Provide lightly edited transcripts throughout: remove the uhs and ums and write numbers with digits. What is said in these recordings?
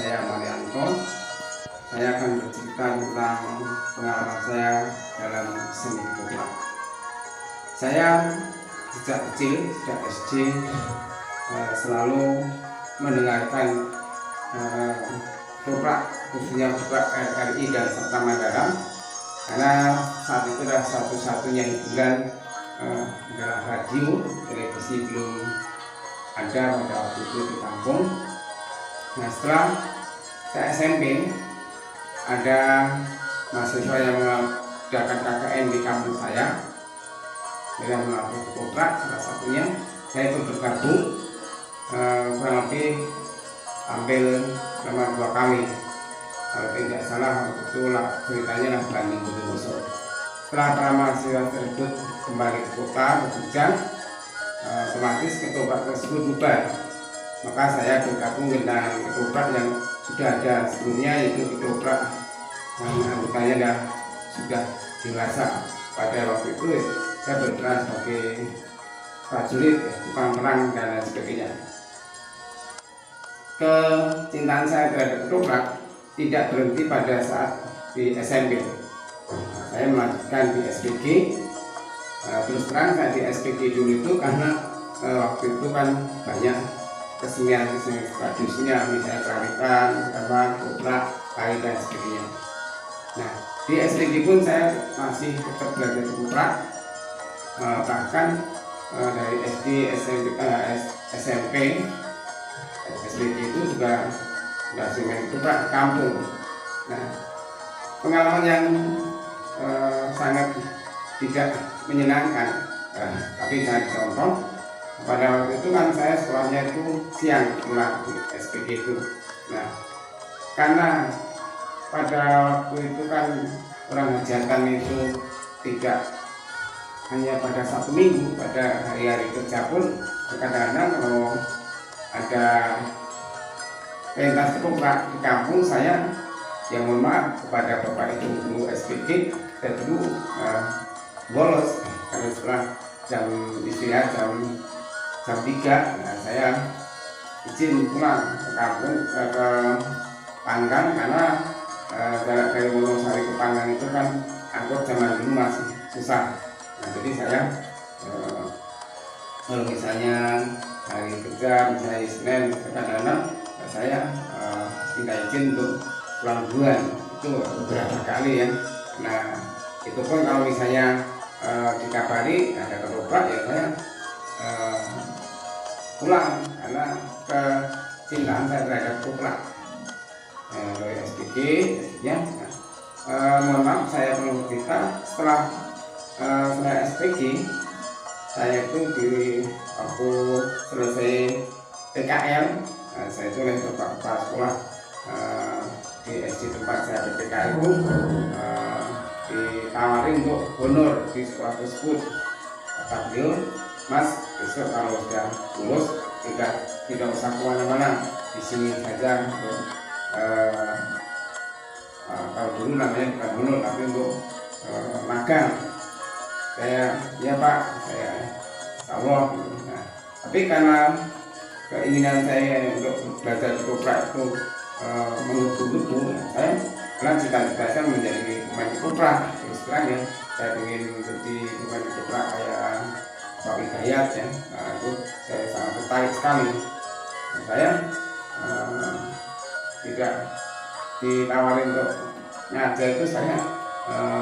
saya Marianto. Saya akan bercerita tentang pengalaman saya dalam seni ketoprak. Saya sejak kecil, sejak SD, selalu mendengarkan ketoprak, khususnya ketoprak RRI dan Serta Madaram, karena saat itu adalah satu-satunya hiburan adalah radio, televisi belum ada pada waktu itu di kampung. Nah, setelah saya SMP, ada mahasiswa yang mengadakan KKN di kampung saya dengan melakukan ketoprak, salah satunya saya ikut bergabung, kurang lebih hampir selama 2 kali. Kalau tidak salah waktu itu ceritanya lah Bandung Bondowoso. Setelah para mahasiswa tersebut kembali ke kota, ke Jogja, otomatis ketoprak tersebut bubar. Maka saya bergabung dengan ketoprak yang sudah ada sebelumnya, yaitu ketoprak yang anggotanya sudah dewasa. Pada waktu itu saya berperan sebagai prajurit, tukang perang dan lain sebagainya. Kecintaan saya terhadap ketoprak tidak berhenti pada saat di SMP. Saya melanjutkan di SPG. Terus terang saya di SPG dulu itu karena waktu itu kan banyak kesenian tradisinya, misalnya karawitan, ketoprak, tari dan sebagainya. Nah, di SPG pun saya masih tetap belajar ketoprak, bahkan dari SD, SMP, SPG itu juga main ketoprak di kampung. Nah, pengalaman yang sangat tidak menyenangkan, tapi jangan dicontoh. Pada waktu itu kan saya sekolahnya itu siang pulang di SPG itu. Nah, karena pada waktu itu kan orang hajatan itu tidak hanya pada Sabtu Minggu, pada hari-hari kerja pun kadang-kadang kalau ada pentas ketoprak di kampung saya, yang mohon maaf kepada Bapak Ibu guru SPG, saya dulu bolos karena setelah jam istirahat jam 3, nah, saya izin pulang ke kampung, ke Panggang, karena jarak dari Wonosari ke Panggang itu kan angkot zaman dulu masih susah. Nah, jadi saya kalau misalnya hari kerja, misalnya Senin, kadang-kadang saya minta izin untuk pulang duluan, itu beberapa kali ya. Nah, itu pun kalau misalnya dikabari ada ketoprak, ya saya pulang karena kecintaan saya terhadap ketoprak. Dari SPG ya. Mohon maaf saya perlu cerita, setelah saya SPG, saya itu waktu selesai PKL, saya itu oleh Bapak Kepala Sekolah di SD tempat saya PKL itu ditawarin untuk honor di sekolah tersebut. Kata beliau, Mas, besok kalau sudah lulus tidak usah kemana-mana, di sini saja untuk kalau dulu namanya bukan honor tapi untuk magang. Saya, ya Pak, saya Allah. Nah, tapi karena keinginan saya untuk belajar ketoprak itu menggebu-gebu, saya karena cita-cita saya menjadi pemain ketoprak. Terus terang ya, saya ingin menjadi pemain ketoprak kayak Pak Hidayat ya. Nah, itu saya sangat tertarik sekali. Dan saya tidak ditawarin untuk ngajar itu, saya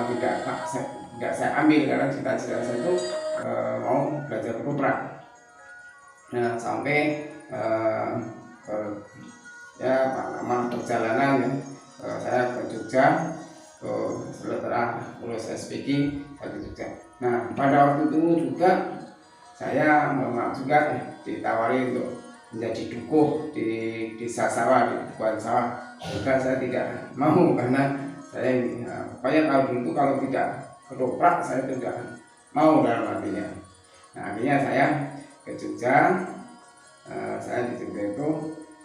tidak saya ambil karena cita-cita saya itu mau belajar ketoprak. Nah, sampai ya lama perjalanan ya, saya ke Jogja, setelah lulus SPG saya ke Jogja. Nah, pada waktu itu juga saya memang juga ditawari untuk menjadi dukuh di desa sawah, di Bukuan Sawah. Juga saya tidak mau karena saya pokoknya kalau dulu kalau tidak ketoprak saya tidak mau dalam artinya. Nah, akhirnya saya ke Jogja. Saya di Jogja itu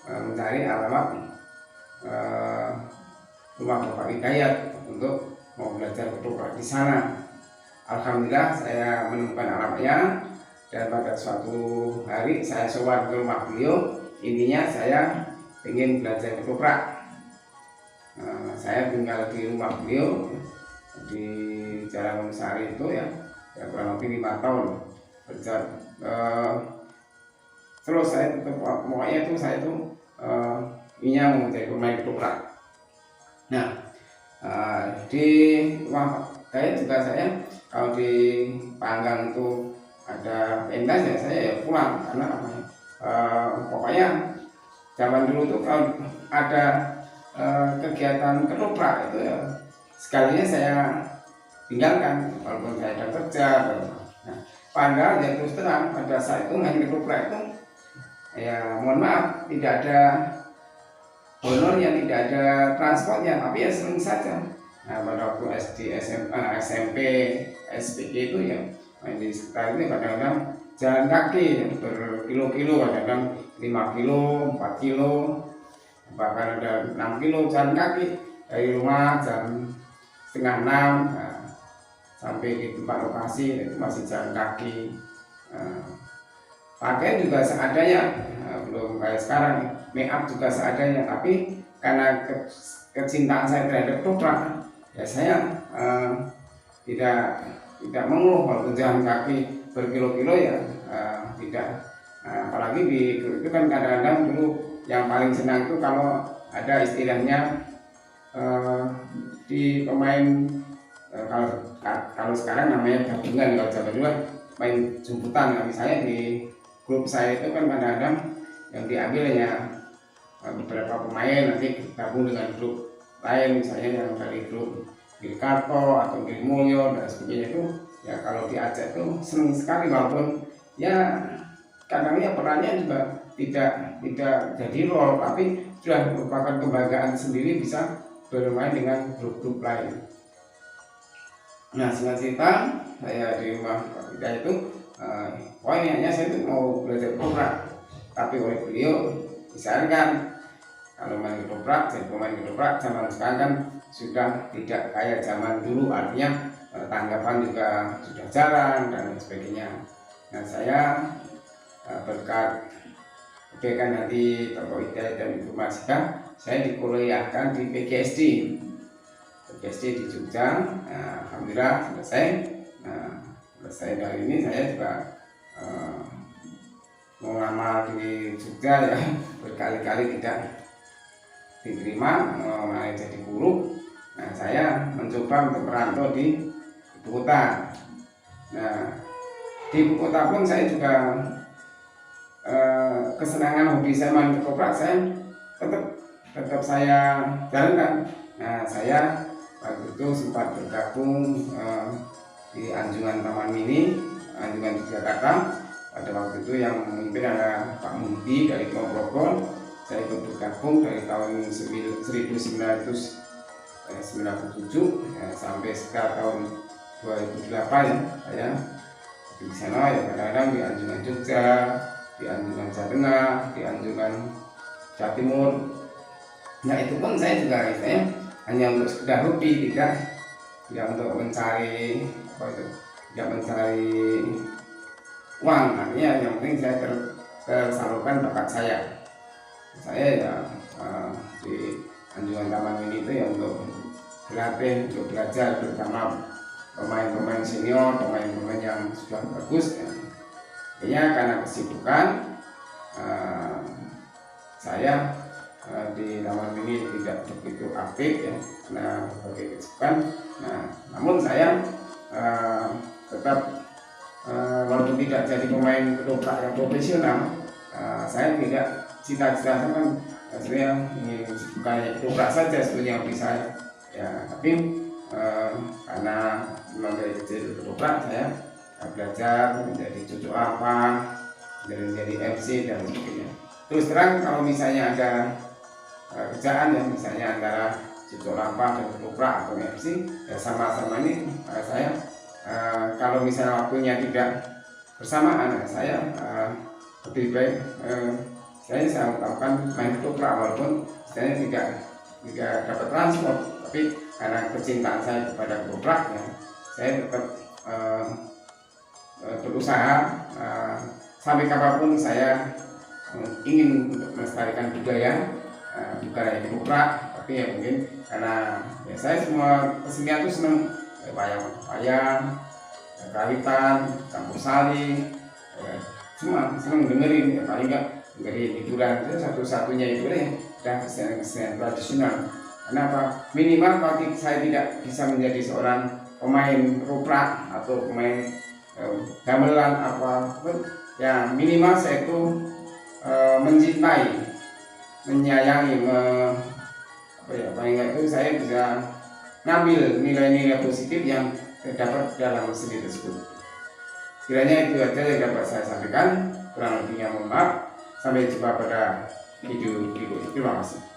mencari alamat rumah Bapak Hidayat untuk mau belajar ketoprak di sana. Alhamdulillah saya menemukan alamatnya, dan pada suatu hari saya sowan ke rumah beliau. Intinya saya ingin belajar ketoprak. Saya tinggal di rumah beliau di Jalan Wonosari itu ya kurang lebih 5 tahun berjalan. Terus saya tetap pokoknya itu saya itu ingin menjadi pemain ketoprak. Nah, di rumah saya juga saya kalau di panggang itu ada pentas ya saya ya pulang, karena pokoknya zaman dulu tuh kalau ada kegiatan ketoprak itu ya sekalinya saya tinggalkan walaupun saya ada kerja. Nah, padahal ya terus terang pada saat itu main ketoprak itu ya mohon maaf tidak ada honornya, tidak ada transportnya, tapi ya senang saja. Nah, pada waktu SD, SMA, SMP, SPG itu ya main di sekitar ini kadang-kadang jalan kaki berkilo-kilo, kadang-kadang 5 kilo, 4 kilo, bahkan ada 6 kilo jalan kaki dari rumah jam setengah 6 sampai di tempat lokasi itu masih jalan kaki. Pakaian juga seadanya, belum kayak sekarang, make up juga seadanya, tapi karena kecintaan saya terhadap ketoprak ya saya tidak mengeluh walaupun jalan kaki berkilo-kilo ya tidak. Apalagi di itu kan kadang-kadang dulu yang paling senang itu kalau ada istilahnya di pemain kalau sekarang namanya gabungan, kalau zaman dulu main jemputan. Nah, misalnya di grup saya itu kan kadang-kadang yang diambil hanya beberapa pemain, nanti gabung dengan grup lain, misalnya yang dari grup Gilkarto atau Gilmulyo dan sebagainya. Itu ya kalau diajak itu senang sekali, walaupun ya kadang-kadang perannya juga tidak jadi role, tapi sudah merupakan kebanggaan sendiri bisa bermain dengan grup-grup lain. Nah, singkat cerita saya di rumah Pak Bida itu pokoknya saya itu mau belajar ketoprak, tapi oleh beliau disarankan kalau main ketoprak, jadi pemain ketoprak zaman sekarang kan sudah tidak kayak zaman dulu, artinya tanggapan juga sudah jarang dan sebagainya. Nah, saya berkat kebaikan hati Bapak Hidayat dan Ibu Masika, saya dikuliahkan di PGSD di Jogja. Alhamdulillah selesai. Selesai dari ini saya juga mengamal di Jogja ya, berkali-kali tidak diterima, malah jadi guru. Nah, saya mencoba untuk merantau di ibu kota. Nah, di ibu kota pun saya juga kesenangan hobi saya main ketoprak saya tetap saya jalankan. Nah, saya waktu itu sempat bergabung di Anjungan Taman Mini, Anjungan di Jakarta. Pada waktu itu yang memimpin adalah Pak Muhdi dari Grogol. Saya ikut bergabung dari tahun 1997 ya, sampai sekitar tahun 2008 ya. Saya di sana ya kadang-kadang di Anjungan Jogja, di Anjungan Jawa Tengah, di Anjungan Jawa Timur. Nah, itu pun saya juga hanya untuk sekedar hobi, tidak untuk mencari tidak mencari uang. Artinya yang penting saya tersalurkan bakat saya ya di Anjungan Taman Mini itu ya untuk berlatih, untuk belajar bersama pemain-pemain senior, pemain-pemain yang sudah bagus ya. Akhirnya karena kesibukan saya di Taman Mini tidak begitu aktif ya, karena berbagai kesibukan. Nah, namun saya tetap walaupun tidak jadi pemain ketoprak yang profesional, saya tidak cita-cita saya kan sebenarnya ingin bukan ketoprak saja sebetulnya hobi saya ya, tapi karena memang dari kecil ketoprak saya belajar menjadi cucu apa, menjadi MC dan sebagainya. Terus terang kalau misalnya ada kerjaan ya, misalnya antara cucu lampa dan ketoprak atau MC ya sama-sama ini saya kalau misalnya waktunya tidak bersamaan saya lebih baik saya melakukan main ketoprak, walaupun saya tidak dapat transport, tapi karena kecintaan saya kepada ketoprak ya, saya tetap berusaha sampai kapanpun saya ingin untuk melestarikan budaya bukan hanya ketoprak, tapi ya mungkin karena ya saya semua kesenian itu seneng, wayang-wayang, karawitan, campur sari, semua seneng dengerin, ya paling enggak dengerin hiburan itu satu-satunya itu ya dan kesenian tradisional. Kenapa? Minimal kalau saya tidak bisa menjadi seorang pemain koprak atau pemain gamelan apapun, ya minimal saya itu mencintai, menyayangi, paling nggak itu saya bisa ngambil nilai-nilai positif yang terdapat dalam seni tersebut. Kiranya itu aja yang dapat saya sampaikan, kurang lebihnya mohon maaf. Sampai jumpa pada video berikutnya. Terima kasih.